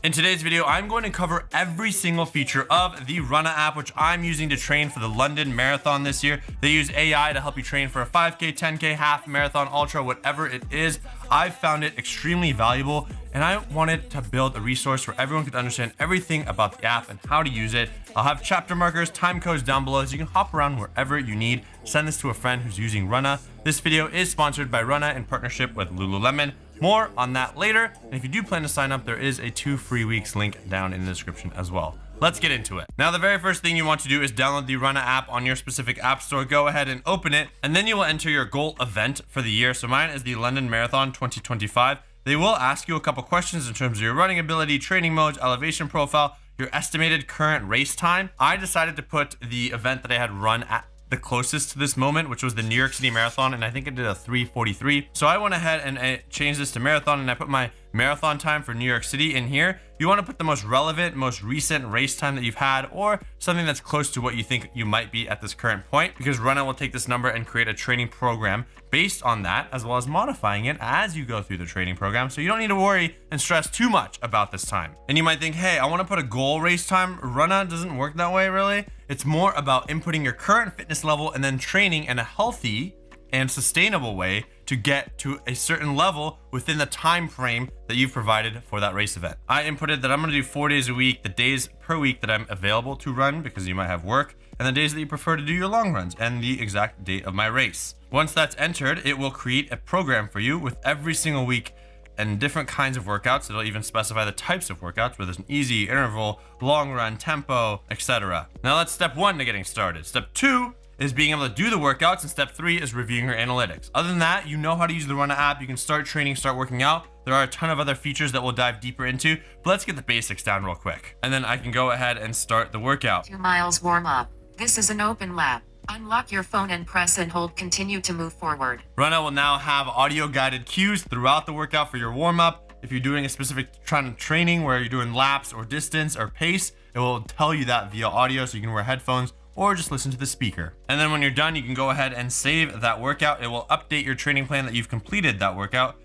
In today's video, I'm going to cover every single feature of the Runna app, which I'm using to train for the London Marathon this year. They use AI to help you train for a 5K, 10K, half marathon, ultra, whatever it is. I've found it extremely valuable, and I wanted to build a resource where everyone could understand everything about the app and how to use it. I'll have chapter markers, time codes down below, so you can hop around wherever you need. Send this to a friend who's using Runna. This video is sponsored by Runna in partnership with Lululemon. More on that later, and if you do plan to sign up, there is a 2 free weeks link down in the description as well. Let's get into it. Now, the very first thing you want to do is download the Runna app on your specific app store. Go ahead and open it, and then you will enter your goal event for the year. So mine is the London Marathon 2025. They will ask you a couple questions in terms of your running ability, training modes, elevation profile, your estimated current race time. I decided to put the event that I had run at the closest to this moment, which was the New York City Marathon, and I think I did a 3:43. So I went ahead and I changed this to marathon, and I put my marathon time for New York City in here. You want to put the most relevant, most recent race time that you've had, or something that's close to what you think you might be at this current point, because Runna will take this number and create a training program based on that, as well as modifying it as you go through the training program. So you don't need to worry and stress too much about this time. And you might think, hey, I want to put a goal race time. Runna doesn't work that way, really. It's more about inputting your current fitness level and then training in a healthy and sustainable way to get to a certain level within the time frame that you've provided for that race event. I inputted that I'm going to do 4 days a week, the days per week that I'm available to run, because you might have work, and the days that you prefer to do your long runs, and the exact date of my race. Once that's entered, it will create a program for you with every single week and different kinds of workouts. It'll even specify the types of workouts, whether it's an easy, interval, long run, tempo, etc. Now that's step 1 to getting started. Step 2 is being able to do the workouts, and step 3 is reviewing your analytics. Other than that, you know how to use the Runna app. You can start training, start working out. There are a ton of other features that we'll dive deeper into, but let's get the basics down real quick. And then I can go ahead and start the workout. 2 miles warm up. This is an open lap. Unlock your phone and press and hold continue to move forward. Runna will now have audio guided cues throughout the workout for your warm up. If you're doing a specific training where you're doing laps or distance or pace, it will tell you that via audio, so you can wear headphones or just listen to the speaker. And then when you're done, you can go ahead and save that workout. It will update your training plan that you've completed that workout.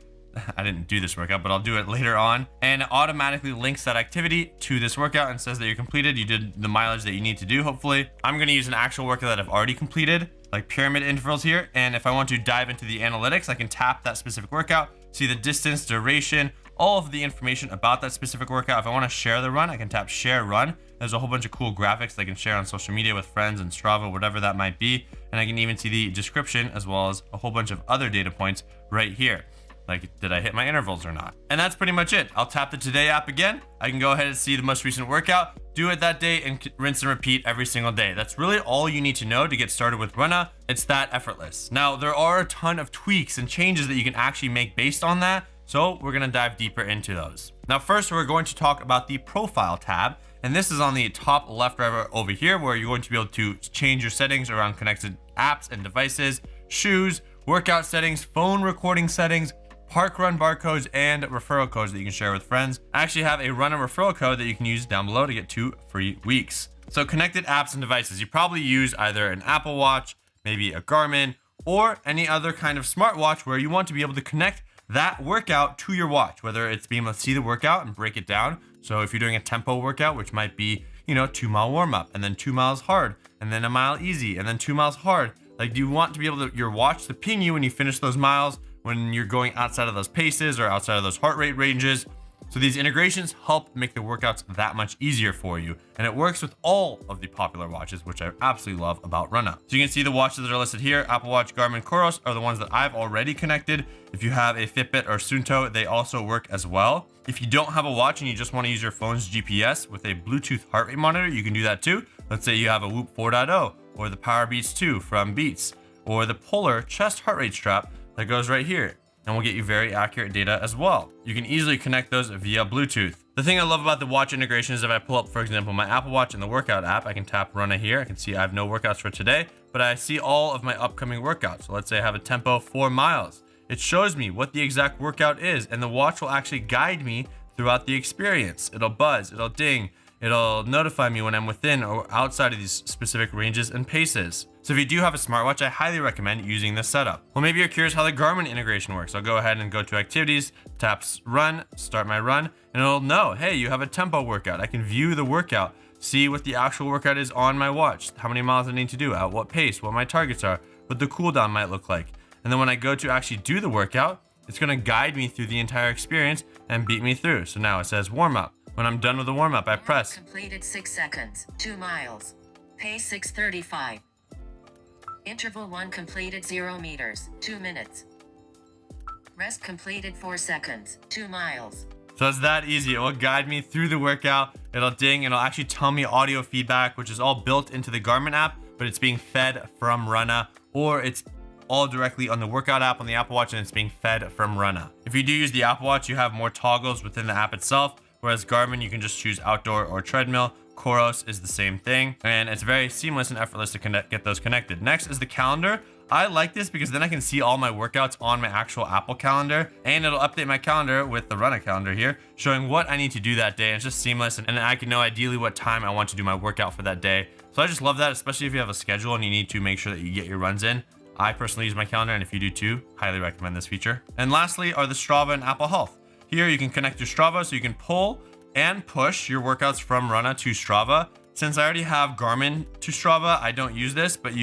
I didn't do this workout, but I'll do it later on. And it automatically links that activity to this workout and says that you're completed. You did the mileage that you need to do, hopefully. I'm gonna use an actual workout that I've already completed, like pyramid intervals here. And if I want to dive into the analytics, I can tap that specific workout, see the distance, duration, all of the information about that specific workout. If I want to share the run, I can tap share run. There's a whole bunch of cool graphics that I can share on social media with friends and Strava, whatever that might be. And I can even see the description as well as a whole bunch of other data points right here. Like, did I hit my intervals or not? And that's pretty much it. I'll tap the Today app again. I can go ahead and see the most recent workout, do it that day, and rinse and repeat every single day. That's really all you need to know to get started with Runna. It's that effortless. Now, there are a ton of tweaks and changes that you can actually make based on that. So we're gonna dive deeper into those. Now, first, we're going to talk about the profile tab. And this is on the top left right over here, where you're going to be able to change your settings around connected apps and devices, shoes, workout settings, phone recording settings, parkrun barcodes, and referral codes that you can share with friends. I actually have a Runna referral code that you can use down below to get 2 free weeks. So connected apps and devices, you probably use either an Apple Watch, maybe a Garmin, or any other kind of smartwatch where you want to be able to connect that workout to your watch, whether it's being able to see the workout and break it down. So if you're doing a tempo workout, which might be, 2-mile warm up, and then 2 miles hard, and then a mile easy, and then 2 miles hard. Like, do you want to be able to, your watch to ping you when you finish those miles, when you're going outside of those paces or outside of those heart rate ranges? So these integrations help make the workouts that much easier for you. And it works with all of the popular watches, which I absolutely love about Runna. So you can see the watches that are listed here. Apple Watch, Garmin, Coros are the ones that I've already connected. If you have a Fitbit or Suunto, they also work as well. If you don't have a watch and you just want to use your phone's GPS with a Bluetooth heart rate monitor, you can do that too. Let's say you have a Whoop 4.0 or the Power Beats 2 from Beats, or the Polar chest heart rate strap that goes right here, and will get you very accurate data as well. You can easily connect those via Bluetooth. The thing I love about the watch integration is if I pull up, for example, my Apple Watch in the workout app, I can tap Runna here. I can see I have no workouts for today, but I see all of my upcoming workouts. So let's say I have a tempo 4 miles. It shows me what the exact workout is, and the watch will actually guide me throughout the experience. It'll buzz, it'll ding, it'll notify me when I'm within or outside of these specific ranges and paces. So if you do have a smartwatch, I highly recommend using this setup. Well, maybe you're curious how the Garmin integration works. I'll go ahead and go to activities, tap run, start my run, and it'll know, hey, you have a tempo workout. I can view the workout, see what the actual workout is on my watch, how many miles I need to do, at what pace, what my targets are, what the cooldown might look like. And then when I go to actually do the workout, it's gonna guide me through the entire experience and beat me through. So now it says warm up. When I'm done with the warm up, I press. Completed 6 seconds, 2 miles. Pace 6:35. Interval 1 completed 0 meters, 2 minutes. Rest completed 4 seconds, 2 miles. So it's that easy. It will guide me through the workout. It'll ding, it'll actually tell me audio feedback, which is all built into the Garmin app, but it's being fed from Runna, or it's all directly on the workout app on the Apple Watch and it's being fed from Runna. If you do use the Apple Watch, you have more toggles within the app itself, whereas Garmin, you can just choose outdoor or treadmill. Coros is the same thing, and it's very seamless and effortless to get those connected. Next is the calendar. I like this because then I can see all my workouts on my actual Apple calendar, and it'll update my calendar with the Runna calendar here, showing what I need to do that day. It's just seamless, and I can know ideally what time I want to do my workout for that day. So I just love that, especially if you have a schedule and you need to make sure that you get your runs in. I personally use my calendar, and if you do too, highly recommend this feature. And lastly are the Strava and Apple Health. Here you can connect your Strava so you can pull and push your workouts from Runna to Strava. Since I already have Garmin to Strava, I don't use this, but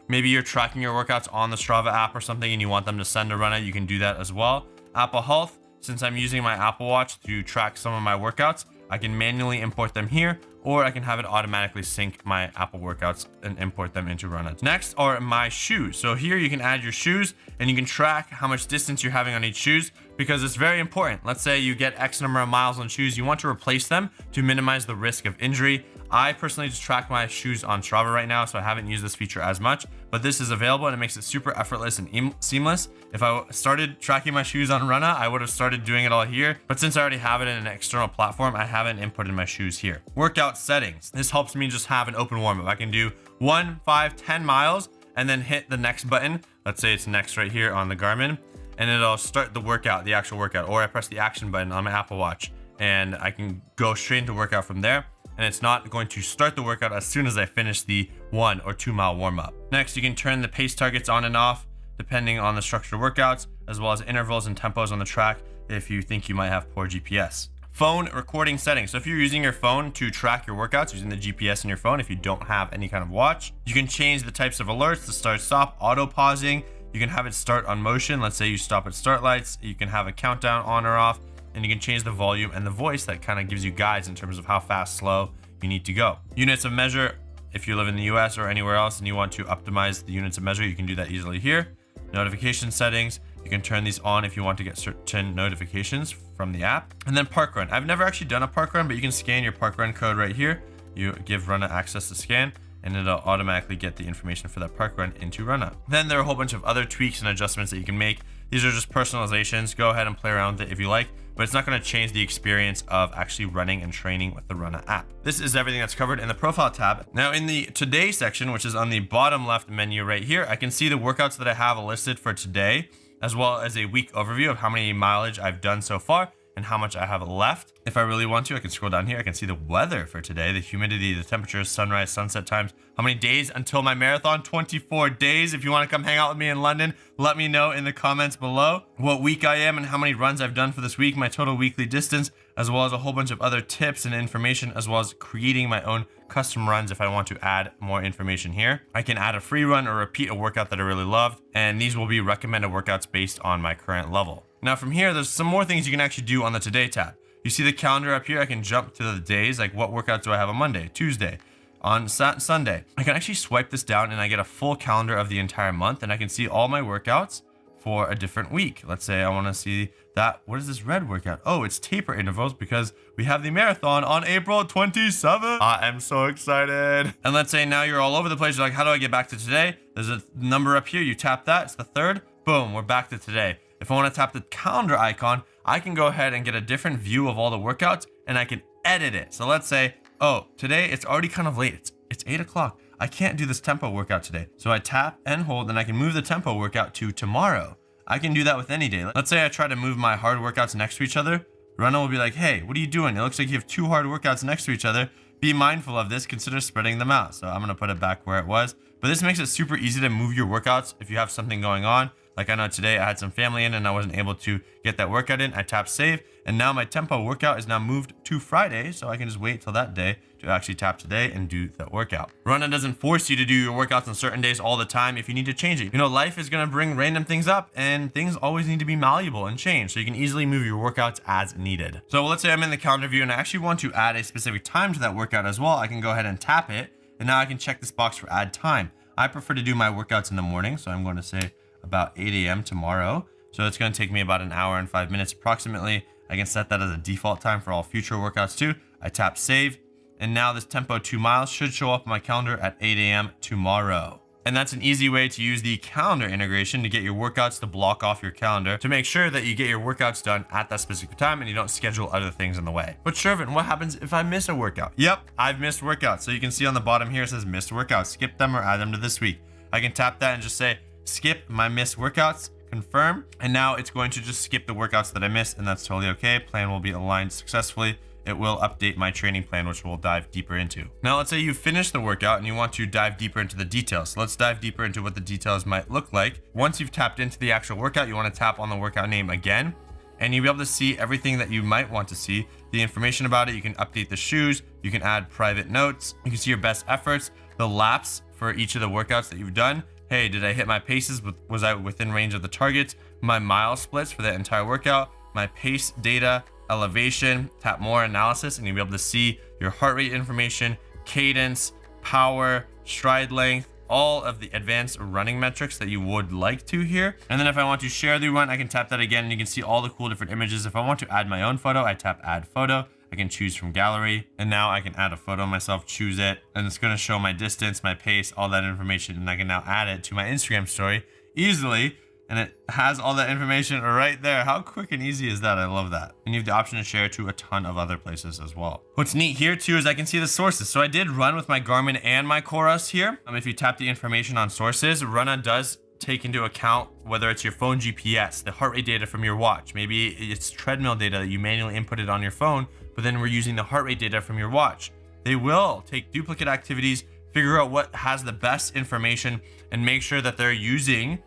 maybe you're tracking your workouts on the Strava app or something and you want them to send to Runna, you can do that as well. Apple Health, since I'm using my Apple Watch to track some of my workouts, I can manually import them here, or I can have it automatically sync my Apple workouts and import them into Runna. Next are my shoes. So here you can add your shoes and you can track how much distance you're having on each shoes, because it's very important. Let's say you get X number of miles on shoes, you want to replace them to minimize the risk of injury. I personally just track my shoes on Strava right now, so I haven't used this feature as much, but this is available and it makes it super effortless and seamless. If I started tracking my shoes on Runna, I would have started doing it all here, but since I already have it in an external platform, I haven't inputted my shoes here. Workout settings. This helps me just have an open warm up. I can do 1, 5, 10 miles and then hit the next button. Let's say it's next right here on the Garmin, and it'll start the workout, the actual workout, or I press the action button on my Apple Watch and I can go straight into workout from there. And it's not going to start the workout as soon as I finish the 1 or 2 mile warm up. Next, you can turn the pace targets on and off depending on the structured workouts, as well as intervals and tempos on the track if you think you might have poor GPS. Phone recording settings. So if you're using your phone to track your workouts using the GPS in your phone, if you don't have any kind of watch, you can change the types of alerts, the start stop, auto pausing. You can have it start on motion. Let's say you stop at start lights. You can have a countdown on or off, and you can change the volume and the voice that kind of gives you guides in terms of how fast, slow you need to go. Units of measure. If you live in the US or anywhere else and you want to optimize the units of measure, you can do that easily here. Notification settings. You can turn these on if you want to get certain notifications from the app. And then parkrun. I've never actually done a parkrun, but you can scan your parkrun code right here. You give Runna access to scan, and it'll automatically get the information for that parkrun into Runna. Then there are a whole bunch of other tweaks and adjustments that you can make. These are just personalizations. Go ahead and play around with it if you like, but it's not going to change the experience of actually running and training with the Runna app. This is everything that's covered in the profile tab. Now in the today section, which is on the bottom left menu right here, I can see the workouts that I have listed for today, as well as a week overview of how many mileage I've done so far and how much I have left. If I really want to, I can scroll down here. I can see the weather for today, the humidity, the temperature, sunrise, sunset times, how many days until my marathon, 24 days. If you want to come hang out with me in London, let me know in the comments below what week I am and how many runs I've done for this week, my total weekly distance, as well as a whole bunch of other tips and information, as well as creating my own custom runs if I want to add more information here. I can add a free run or repeat a workout that I really loved, and these will be recommended workouts based on my current level. Now from here, there's some more things you can actually do on the Today tab. You see the calendar up here. I can jump to the days, like what workouts do I have on Monday, Tuesday, on Sunday. I can actually swipe this down and I get a full calendar of the entire month, and I can see all my workouts for a different week. Let's say I want to see that. What is this red workout? Oh, it's taper intervals because we have the marathon on April 27th. I am so excited. And let's say now you're all over the place. You're like, how do I get back to today? There's a number up here. You tap that. It's the 3rd. Boom, we're back to today. If I want to tap the calendar icon, I can go ahead and get a different view of all the workouts and I can edit it. So let's say, oh, today it's already kind of late. It's 8 o'clock. I can't do this tempo workout today. So I tap and hold and I can move the tempo workout to tomorrow. I can do that with any day. Let's say I try to move my hard workouts next to each other. Runna will be like, hey, what are you doing? It looks like you have 2 hard workouts next to each other. be mindful of this. Consider spreading them out. So I'm going to put it back where it was. But this makes it super easy to move your workouts if you have something going on. Like I know today I had some family in and I wasn't able to get that workout in. I tapped save, and now my tempo workout is now moved to Friday, so I can just wait till that day to actually tap today and do that workout. Runna doesn't force you to do your workouts on certain days all the time if you need to change it. You know, life is going to bring random things up, and things always need to be malleable and change, so you can easily move your workouts as needed. So let's say I'm in the calendar view and I actually want to add a specific time to that workout as well. I can go ahead and tap it, and now I can check this box for add time. I prefer to do my workouts in the morning, so I'm going to say about 8 a.m. tomorrow. So it's going to take me about an hour and 5 minutes approximately. I can set that as a default time for all future workouts too. I tap save, and now this tempo 2 miles should show up on my calendar at 8 a.m. tomorrow. And that's an easy way to use the calendar integration to get your workouts to block off your calendar to make sure that you get your workouts done at that specific time and you don't schedule other things in the way. But Shervin, what happens if I miss a workout? Yep, I've missed workouts. So you can see on the bottom here, it says missed workouts. Skip them or add them to this week. I can tap that and just say, skip my missed workouts, confirm. And now it's going to just skip the workouts that I missed, and that's totally okay. Plan will be aligned successfully. It will update my training plan, which we'll dive deeper into. Now, let's say you finish the workout and you want to dive deeper into the details. So let's dive deeper into what the details might look like. Once you've tapped into the actual workout, you want to tap on the workout name again, and you'll be able to see everything that you might want to see, the information about it. You can update the shoes, you can add private notes, you can see your best efforts, the laps for each of the workouts that you've done. Hey, did I hit my paces? Was I within range of the targets? My mile splits for the entire workout, my pace data, elevation, tap more analysis, and you'll be able to see your heart rate information, cadence, power, stride length, all of the advanced running metrics that you would like to here. And then if I want to share the run, I can tap that again and you can see all the cool different images. If I want to add my own photo, I tap add photo. I can choose from gallery, and now I can add a photo of myself, choose it, and it's going to show my distance, my pace, all that information, and I can now add it to my Instagram story easily, and it has all that information right there. How quick and easy is that? I love that. And you have the option to share it to a ton of other places as well. What's neat here too is I can see the sources. So I did run with my Garmin and my Chorus here. If you tap the information on sources, Runna does take into account whether it's your phone GPS, the heart rate data from your watch. Maybe it's treadmill data that you manually inputted on your phone, but then we're using the heart rate data from your watch. They will take duplicate activities, figure out what has the best information, and make sure that they're using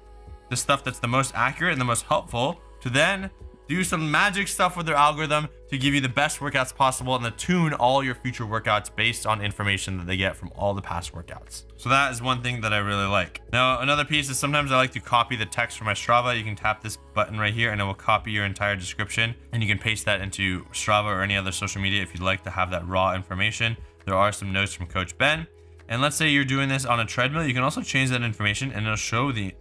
the stuff that's the most accurate and the most helpful to then do some magic stuff with their algorithm to give you the best workouts possible and to tune all your future workouts based on information that they get from all the past workouts. So that is one thing that I really like. Now, another piece is sometimes I like to copy the text from my Strava. You can tap this button right here and it will copy your entire description, and you can paste that into Strava or any other social media if you'd like to have that raw information. There are some notes from Coach Ben. And let's say you're doing this on a treadmill, you can also change that information and it'll show the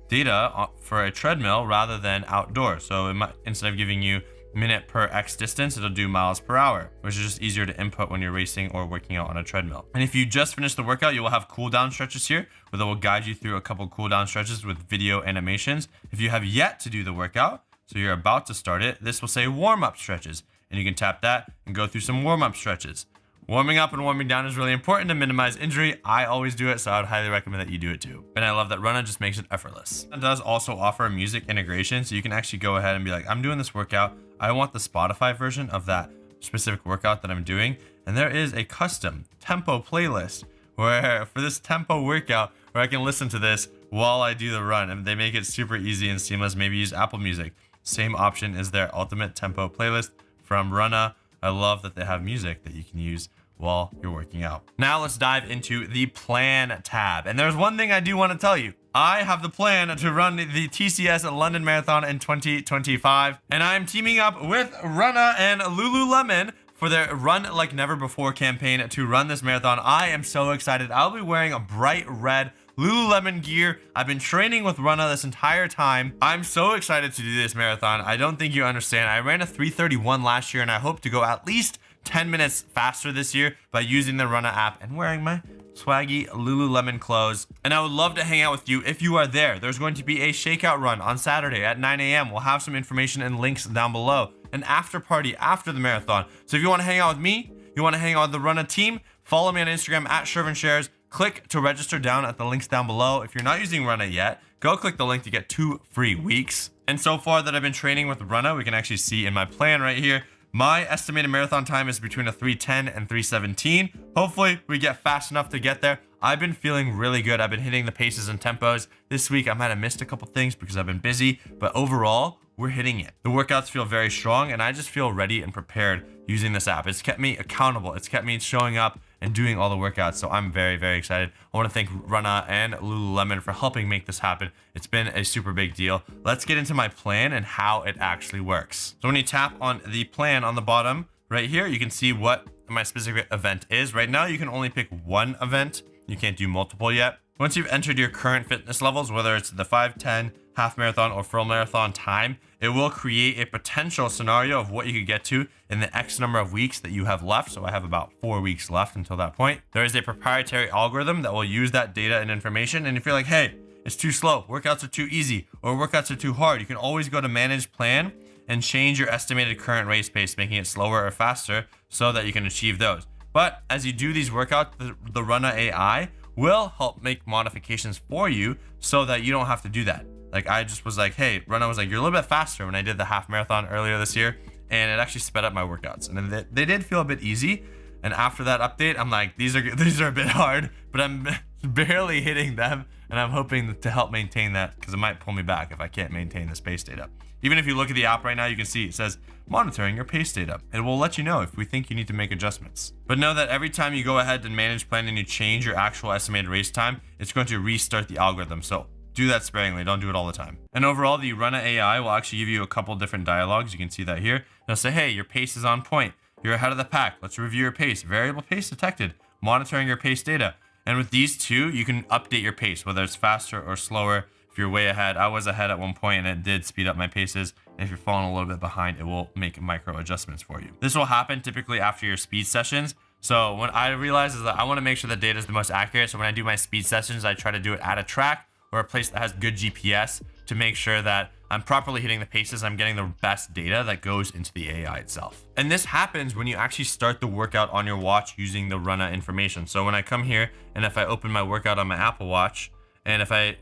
data for a treadmill rather than outdoors. So it might, instead of giving you minute per X distance, it'll do miles per hour, which is just easier to input when you're racing or working out on a treadmill. And if you just finished the workout, you will have cooldown stretches here, where they will guide you through a couple cooldown stretches with video animations. If you have yet to do the workout, so you're about to start it, this will say warm up stretches, and you can tap that and go through some warm up stretches. Warming up and warming down is really important to minimize injury. I always do it, so I would highly recommend that you do it too. And I love that Runna just makes it effortless. It does also offer music integration, so you can actually go ahead and be like, I'm doing this workout. I want the Spotify version of that specific workout that I'm doing. And there is a custom tempo playlist where for this tempo workout, where I can listen to this while I do the run. And they make it super easy and seamless. Maybe use Apple Music. Same option is their ultimate tempo playlist from Runna. I love that they have music that you can use while you're working out. Now let's dive into the plan tab. And there's one thing I do want to tell you. I have the plan to run the TCS London Marathon in 2025. And I'm teaming up with Runna and Lululemon for their Run Like Never Before campaign to run this marathon. I am so excited. I'll be wearing a bright red Lululemon gear. I've been training with Runna this entire time. I'm so excited to do this marathon. I don't think you understand. I ran a 3:31 last year and I hope to go at least 10 minutes faster this year by using the Runna app and wearing my swaggy Lululemon clothes. And I would love to hang out with you if you are there. There's going to be a shakeout run on Saturday at 9 a.m. We'll have some information and links down below. An after party after the marathon. So if you want to hang out with me, you want to hang out with the Runna team, follow me on Instagram at ShervinShares. Click to register down at the links down below. If you're not using Runna yet, go click the link to get 2 free weeks. And so far that I've been training with Runna, we can actually see in my plan right here, My estimated marathon time is between a 3:10 and 3:17. Hopefully we get fast enough to get there. I've been feeling really good. I've been hitting the paces and tempos. This week I might have missed a couple things because I've been busy, but overall we're hitting it. The workouts feel very strong and I just feel ready and prepared using this app. It's kept me accountable. It's kept me showing up and doing all the workouts. So I'm very, very excited. I want to thank Runna and Lululemon for helping make this happen. It's been a super big deal. Let's get into my plan and how it actually works. So when you tap on the plan on the bottom right here, you can see what my specific event is. Right now, you can only pick one event. You can't do multiple yet. Once you've entered your current fitness levels, whether it's the 5, 10, half marathon or full marathon time, it will create a potential scenario of what you could get to in the X number of weeks that you have left. So I have about 4 weeks left until that point. There is a proprietary algorithm that will use that data and information. And if you're like, hey, it's too slow, workouts are too easy, or workouts are too hard, you can always go to manage plan and change your estimated current race pace, making it slower or faster so that you can achieve those. But as you do these workouts, the Runna AI will help make modifications for you so that you don't have to do that. Like I just was like, hey, Runna was like, you're a little bit faster when I did the half marathon earlier this year. And it actually sped up my workouts. And they did feel a bit easy. And after that update, I'm like, these are a bit hard, but I'm barely hitting them. And I'm hoping to help maintain that because it might pull me back if I can't maintain this pace data. Even if you look at the app right now, you can see it says monitoring your pace data. It will let you know if we think you need to make adjustments. But know that every time you go ahead and manage plan and you change your actual estimated race time, it's going to restart the algorithm. So do that sparingly, don't do it all the time. And overall, the Runna AI will actually give you a couple different dialogues. You can see that here. It'll say, hey, your pace is on point. You're ahead of the pack. Let's review your pace. Variable pace detected. Monitoring your pace data. And with these two, you can update your pace, whether it's faster or slower. If you're way ahead, I was ahead at one point and it did speed up my paces. And if you're falling a little bit behind, it will make micro adjustments for you. This will happen typically after your speed sessions. So what I realized is that I want to make sure the data is the most accurate. So when I do my speed sessions, I try to do it at a track or a place that has good GPS to make sure that I'm properly hitting the paces. I'm getting the best data that goes into the AI itself. And this happens when you actually start the workout on your watch using the Runna information. So when I come here and if I open my workout on my Apple Watch, and if I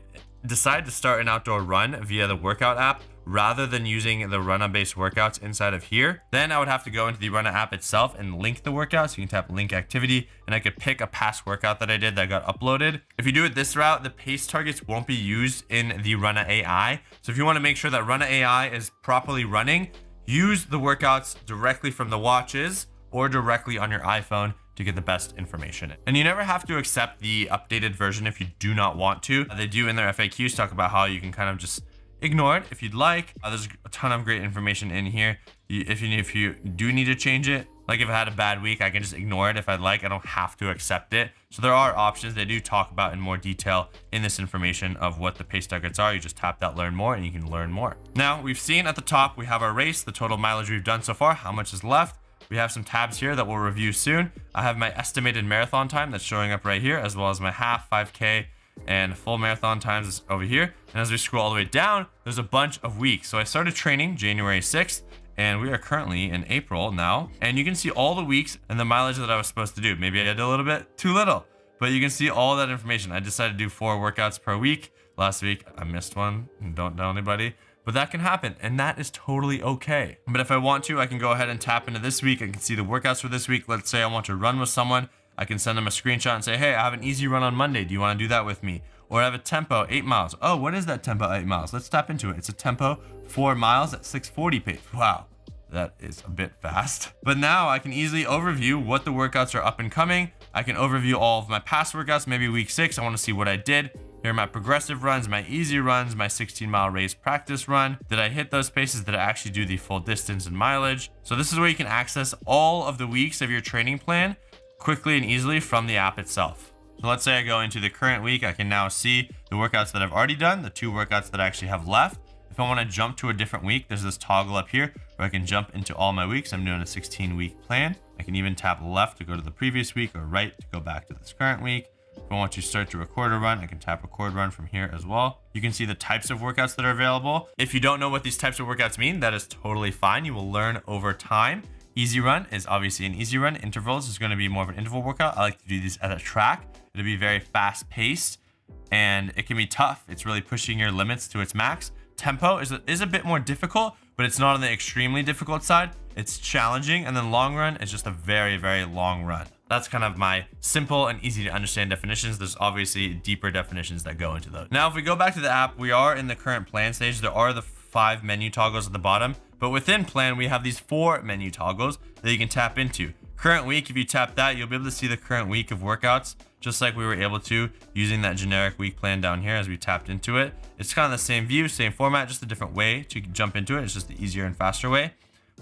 decide to start an outdoor run via the workout app, rather than using the Runna based workouts inside of here, then I would have to go into the Runna app itself and link the workout. So you can tap link activity and I could pick a past workout that I did that got uploaded. If you do it this route, the pace targets won't be used in the Runna AI. So if you want to make sure that Runna AI is properly running, use the workouts directly from the watches or directly on your iPhone to get the best information. And you never have to accept the updated version if you do not want to. They do in their FAQs talk about how you can kind of just ignore it if you'd like. There's a ton of great information in here. If you do need to change it, like if I had a bad week, I can just ignore it if I'd like. I don't have to accept it. So there are options they do talk about in more detail in this information of what the pace targets are. You just tap that learn more and you can learn more. Now we've seen at the top, we have our race, the total mileage we've done so far, how much is left. We have some tabs here that we'll review soon. I have my estimated marathon time that's showing up right here, as well as my half, 5K, and full marathon times is over here. And as we scroll all the way down, there's a bunch of weeks. So I started training January 6th, and we are currently in April now. And you can see all the weeks and the mileage that I was supposed to do. Maybe I did a little bit too little, but you can see all that information. I decided to do 4 workouts per week. Last week, I missed one. Don't tell anybody. But that can happen, and that is totally okay. But if I want to, I can go ahead and tap into this week. I can see the workouts for this week. Let's say I want to run with someone. I can send them a screenshot and say, hey, I have an easy run on Monday. Do you want to do that with me? Or I have a tempo, 8 miles. Oh, what is that tempo, 8 miles? Let's tap into it. It's a tempo, 4 miles at 6:40 pace. Wow, that is a bit fast. But now I can easily overview what the workouts are up and coming. I can overview all of my past workouts, maybe week 6. I want to see what I did. Here are my progressive runs, my easy runs, my 16-mile race practice run. Did I hit those paces? Did I actually do the full distance and mileage? So this is where you can access all of the weeks of your training plan quickly and easily from the app itself. So let's say I go into the current week. I can now see the workouts that I've already done, the 2 workouts that I actually have left. If I want to jump to a different week, there's this toggle up here where I can jump into all my weeks. I'm doing a 16-week plan. I can even tap left to go to the previous week or right to go back to this current week. If I want to start to record a run, I can tap record run from here as well. You can see the types of workouts that are available. If you don't know what these types of workouts mean, that is totally fine. You will learn over time. Easy run is obviously an easy run. Intervals is going to be more of an interval workout. I like to do these at a track. It'll be very fast paced and it can be tough. It's really pushing your limits to its max. Tempo is a bit more difficult, but it's not on the extremely difficult side. it's challenging, and then long run is just a very, very long run. That's kind of my simple and easy to understand definitions. There's obviously deeper definitions that go into those. Now, if we go back to the app, we are in the current plan stage. There are the 5 menu toggles at the bottom, but within plan, we have these 4 menu toggles that you can tap into. Current week, if you tap that, you'll be able to see the current week of workouts, just like we were able to using that generic week plan down here as we tapped into it. It's kind of the same view, same format, just a different way to jump into it. It's just the easier and faster way.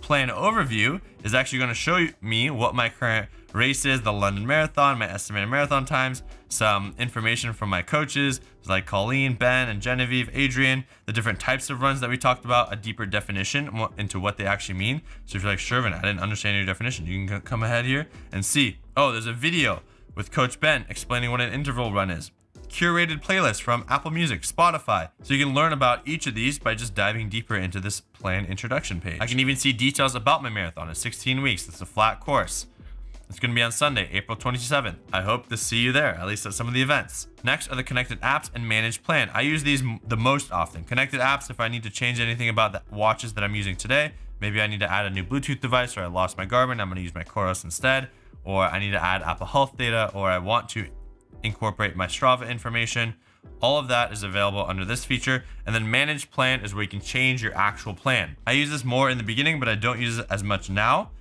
Plan overview is actually going to show me what my current race is, the London Marathon, my estimated marathon times, some information from my coaches like Colleen, Ben, and Genevieve, Adrian, the different types of runs that we talked about, a deeper definition into what they actually mean. So if you're like, Shervin, I didn't understand your definition, you can come ahead here and see, oh, there's a video with Coach Ben explaining what an interval run is. Curated playlist from Apple Music, Spotify. So you can learn about each of these by just diving deeper into this plan introduction page. I can even see details about my marathon. It's 16 weeks. It's a flat course. It's going to be on Sunday, April 27th. I hope to see you there, at least at some of the events. Next are the connected apps and managed plan. I use these the most often. Connected apps, if I need to change anything about the watches that I'm using today, maybe I need to add a new Bluetooth device, or I lost my Garmin, I'm going to use my Coros instead, or I need to add Apple Health data, or I want to incorporate my Strava information. All of that is available under this feature. And then managed plan is where you can change your actual plan. I use this more in the beginning, but I don't use it as much now.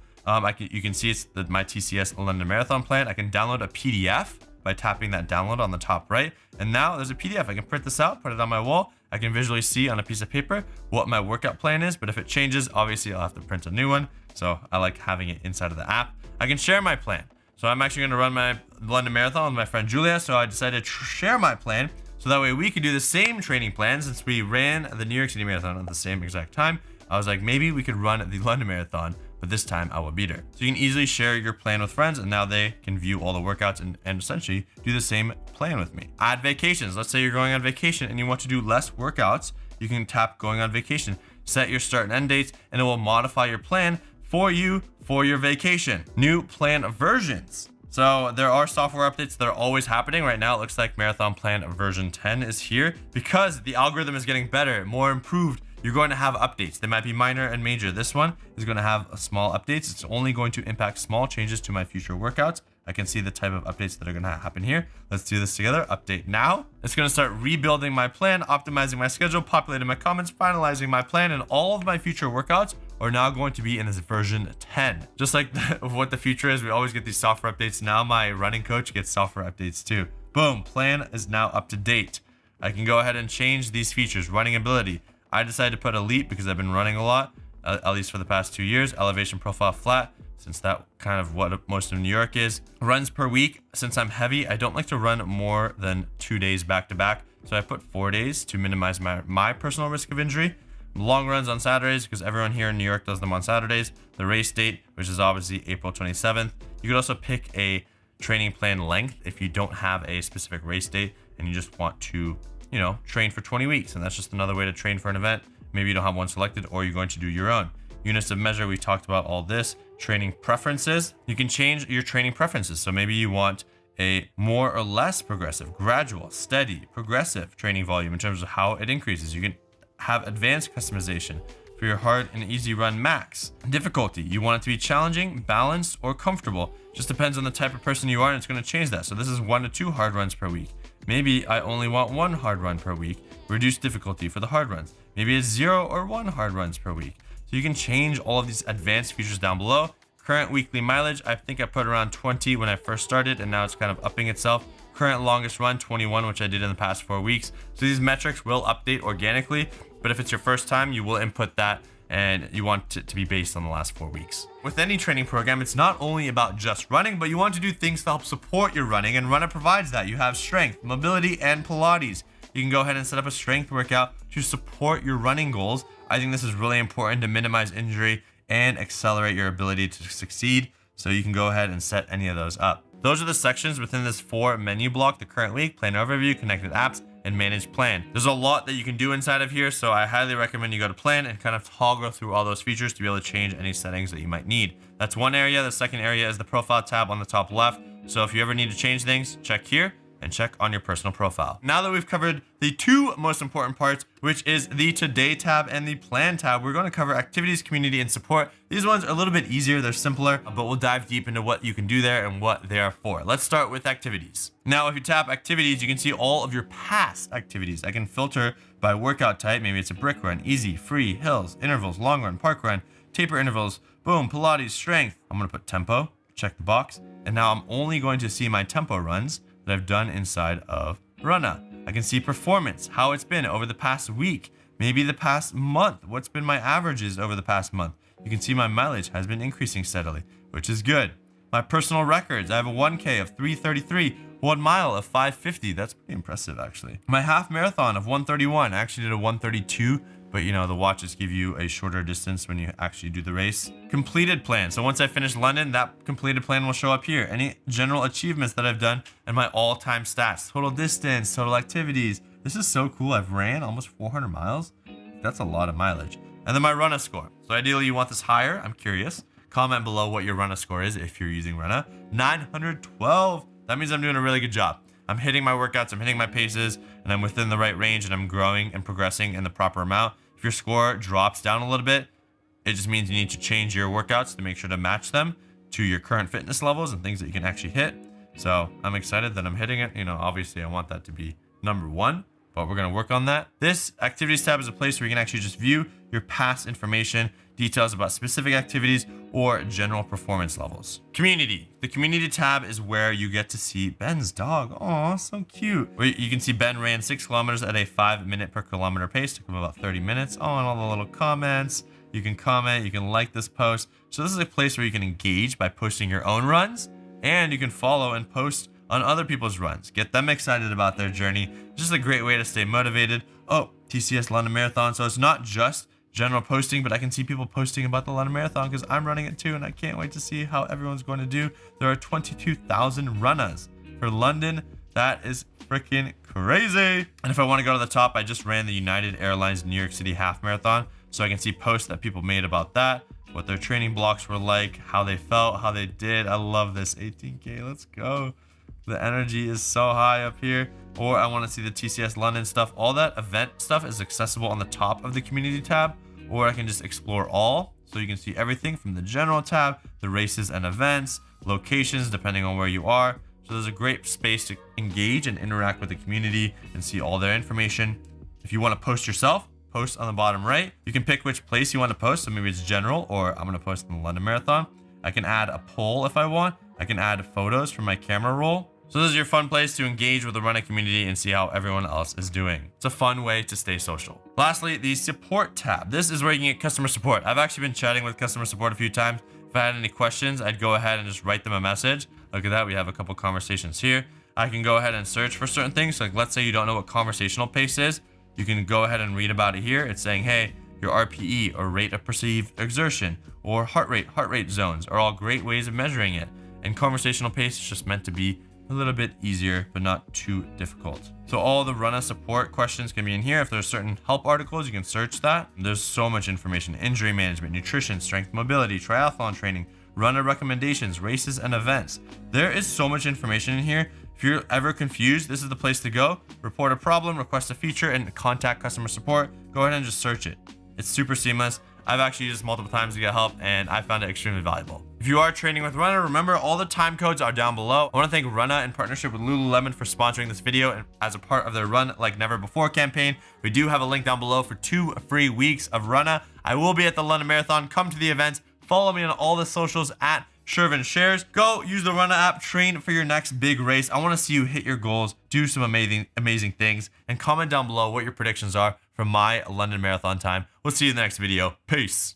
You can see it's my TCS London Marathon plan. I can download a PDF by tapping that download on the top right. And now there's a PDF. I can print this out, put it on my wall. I can visually see on a piece of paper what my workout plan is. But if it changes, obviously I'll have to print a new one. So I like having it inside of the app. I can share my plan. So I'm actually going to run my London Marathon with my friend Julia. So I decided to share my plan. So that way we could do the same training plan. Since we ran the New York City Marathon at the same exact time, I was like, maybe we could run the London Marathon, but this time I will beat her. So you can easily share your plan with friends, and now they can view all the workouts and essentially do the same plan with me. Add vacations. Let's say you're going on vacation and you want to do less workouts. You can tap going on vacation, set your start and end dates, and it will modify your plan for you for your vacation. New plan versions. So there are software updates that are always happening. Right now, it looks like Marathon Plan version 10 is here because the algorithm is getting better, more improved. You're going to have updates. They might be minor and major. This one is going to have small updates. It's only going to impact small changes to my future workouts. I can see the type of updates that are going to happen here. Let's do this together. Update now. It's going to start rebuilding my plan, optimizing my schedule, populating my comments, finalizing my plan, and all of my future workouts are now going to be in this version 10. Just like what the future is, we always get these software updates. Now my running coach gets software updates too. Boom, plan is now up to date. I can go ahead and change these features. Running ability. I decided to put elite because I've been running a lot, at least for the past 2 years. Elevation profile flat, since that kind of what most of New York is. Runs per week. Since I'm heavy, I don't like to run more than 2 days back to back. So I put 4 days to minimize my personal risk of injury. Long runs on Saturdays because everyone here in New York does them on Saturdays. The race date, which is obviously April 27th. You could also pick a training plan length if you don't have a specific race date and you just want to, train for 20 weeks. And that's just another way to train for an event. Maybe you don't have one selected or you're going to do your own. Units of measure, we talked about all this. Training preferences, you can change your training preferences. So maybe you want a more or less progressive, gradual, steady, progressive training volume in terms of how it increases. You can have advanced customization for your hard and easy run max. Difficulty, you want it to be challenging, balanced, or comfortable. Just depends on the type of person you are and it's going to change that. So this is 1 to 2 hard runs per week. Maybe I only want 1 hard run per week. Reduce difficulty for the hard runs. Maybe it's 0 or 1 hard runs per week. So you can change all of these advanced features down below. Current weekly mileage, I think I put around 20 when I first started and now it's kind of upping itself. Current longest run, 21, which I did in the past 4 weeks. So these metrics will update organically, but if it's your first time, you will input that and you want it to be based on the last 4 weeks. With any training program, it's not only about just running, but you want to do things to help support your running, and Runna provides that. You have strength, mobility, and Pilates. You can go ahead and set up a strength workout to support your running goals. I think this is really important to minimize injury and accelerate your ability to succeed. So you can go ahead and set any of those up. Those are the sections within this 4 menu block: the current week, plan overview, connected apps, and manage plan. There's a lot that you can do inside of here, so I highly recommend you go to plan and kind of toggle through all those features to be able to change any settings that you might need. That's one area. The second area is the profile tab on the top left. So if you ever need to change things, check here. and check on your personal profile. Now that we've covered the two most important parts, which is the Today tab and the Plan tab, we're going to cover activities, community, and support. These ones are a little bit easier, they're simpler, but we'll dive deep into what you can do there and what they are for. Let's start with activities. Now, if you tap activities, you can see all of your past activities. I can filter by workout type. Maybe it's a brick run, easy, free, hills, intervals, long run, park run, taper intervals, boom, Pilates, strength. I'm going to put tempo, check the box. And now I'm only going to see my tempo runs that I've done inside of Runna. I can see performance, how it's been over the past week, maybe the past month, what's been my averages over the past month. You can see my mileage has been increasing steadily, which is good. My personal records, I have a 1K of 333, 1 mile of 550. That's pretty impressive, actually. My half marathon of 131. I actually did a 132, but you know, the watches give you a shorter distance when you actually do the race. Completed plan. So once I finish London, that completed plan will show up here. Any general achievements that I've done and my all-time stats, total distance, total activities. This is so cool. I've ran almost 400 miles. That's a lot of mileage. And then my Runna Score. So ideally you want this higher. I'm curious. Comment below what your Runna Score is if you're using Runna. 912. That means I'm doing a really good job. I'm hitting my workouts, I'm hitting my paces, and I'm within the right range, and I'm growing and progressing in the proper amount. If your score drops down a little bit, it just means you need to change your workouts to make sure to match them to your current fitness levels and things that you can actually hit. So I'm excited that I'm hitting it. You know, obviously I want that to be #1, but we're gonna work on that. This activities tab is a place where you can actually just view your past information, details about specific activities, or general performance levels. Community. The community tab is where you get to see Ben's dog. Oh, so cute. Where you can see Ben ran 6 kilometers at a 5-minute per kilometer pace. Took him about 30 minutes. Oh, and all the little comments. You can comment, you can like this post. So this is a place where you can engage by posting your own runs, and you can follow and post on other people's runs. Get them excited about their journey. Just a great way to stay motivated. Oh, TCS London Marathon. So it's not just general posting, but I can see people posting about the London Marathon because I'm running it too, and I can't wait to see how everyone's going to do. There are 22,000 Runnas for London. That is freaking crazy. And if I want to go to the top, I just ran the United Airlines New York City half marathon, so I can see posts that people made about that, what their training blocks were like, how they felt, how they did. I love this. 18K, let's go. The energy is so high up here. Or I want to see the TCS London stuff. All that event stuff is accessible on the top of the community tab, or I can just explore all. So you can see everything from the general tab, the races and events, locations, depending on where you are. So there's a great space to engage and interact with the community and see all their information. If you want to post yourself, post on the bottom right. You can pick which place you want to post. So maybe it's general, or I'm going to post in the London Marathon. I can add a poll if I want. I can add photos from my camera roll. So this is your fun place to engage with the Runna community and see how everyone else is doing. It's a fun way to stay social. Lastly, the support tab. This is where you can get customer support. I've actually been chatting with customer support a few times. If I had any questions, I'd go ahead and just write them a message. Look at that, we have a couple conversations here. I can go ahead and search for certain things. Like let's say you don't know what conversational pace is. You can go ahead and read about it here. It's saying, hey, your RPE or rate of perceived exertion or heart rate zones are all great ways of measuring it. And conversational pace is just meant to be a little bit easier, but not too difficult. So all the Runna support questions can be in here. If there's certain help articles, you can search that. There's so much information: injury management, nutrition, strength, mobility, triathlon training, Runna recommendations, races and events. There is so much information in here. If you're ever confused, this is the place to go. Report a problem, request a feature, and contact customer support. Go ahead and just search it. It's super seamless. I've actually used this multiple times to get help, and I found it extremely valuable. If you are training with Runna, remember all the time codes are down below. I want to thank Runna in partnership with Lululemon for sponsoring this video and as a part of their Run Like Never Before campaign. We do have a link down below for 2 free weeks of Runna. I will be at the London Marathon. Come to the events. Follow me on all the socials at Shervin Shares. Go use the Runna app, train for your next big race. I want to see you hit your goals, do some amazing things, and comment down below what your predictions are for my London Marathon time. We'll see you in the next video. Peace.